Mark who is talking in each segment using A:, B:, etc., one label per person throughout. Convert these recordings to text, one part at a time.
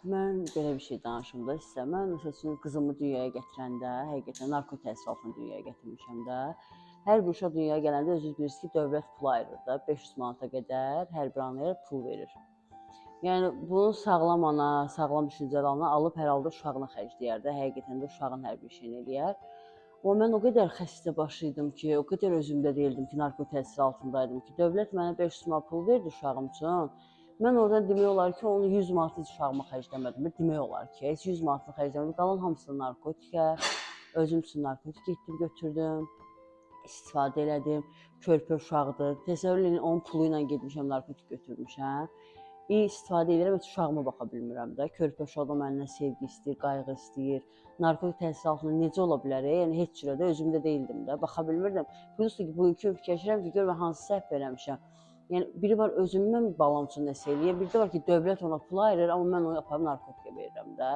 A: Mən belə bir şey danışım da sizə. Mən məsəl üçün qızımı dünyaya gətirəndə, həqiqətən narkotik təsir altında dünyaya gətirmişəm də. Hər bir uşaq dünyaya gələndə özünüz bilirsiniz ki, dövlət pul ayırır da, 500 manata qədər hər bir anaya pul verir. Yəni bunu sağlam ana, sağlam düşüncəli ana alıb hər halda uşağına xərcləyər də, həqiqətən də uşağın hər bir şeyini eləyər. Amma mən o qədər xəstə baş idim ki, o qədər özümdə deyildim ki, narkotik təsir altındaydım ki, dövlət mənə 500 manat pul verdi uşağım üçün. Mən oradan demək olar ki, onu 100 manatı uşağıma xərcləmədim. Demək olar ki, heç 100 manatını xərcləmədim. Qalan hamısını narkotikə, özüm üçün narkotik getdim, götürdüm, istifadə elədim. Körpə uşaqdır. Təsəvvür edin, onun pulu ilə getmişəm, narkotik götürmüşəm. İstifadə edirəm, heç uşağıma baxa bilmirəm də. Körpə uşaq da məndən sevgi istəyir, qayğı istəyir. Narkotik təsir altında necə ola bilər? Yəni heç cürə də özümdə deyildim də, baxa bilmirdim. Plus ki, bugünkü gün fikirləşirəm ki, gör mən hansı səhv eləmişəm. Yəni biri var özümü mən balam üçün nəsə eləyir, biri də var ki, dövlət ona pul ayırır, amma mən onu aparıb narkotikə verirəm də.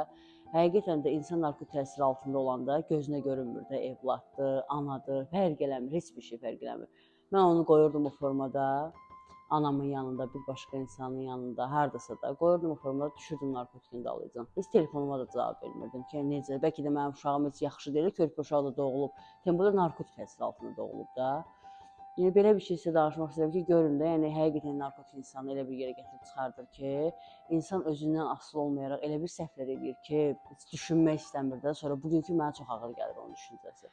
A: Həqiqətən də insan narkotik təsir altında olanda gözünə görünmür də, evladdır, anadır, fərq eləmir, heç bir şey fərq eləmir. Mən onu qoyurdum o formada. Anamın yanında, bir başqa insanın yanında, hardasa da qoyurdum o formada, düşürdüm narkotikin dalıcan. Heç telefonuma da cavab vermirdim ki, necə, bəlkə də mənim uşağım heç yaxşı deyil, körpə uşağı da doğulub. Burada narkotik təsir altında doğulub da. Yəni belə bir şey sizə danışmaq istəyirəm ki, görün də, yəni həqiqətən narkotik insanı elə bir yerə gətirib çıxardır ki, insan özündən asılı olmayaraq elə bir səhvlər edir ki, heç düşünmək istəmir də. Sonra bugünkü mənə çox ağır gəlir onun düşüncəsi.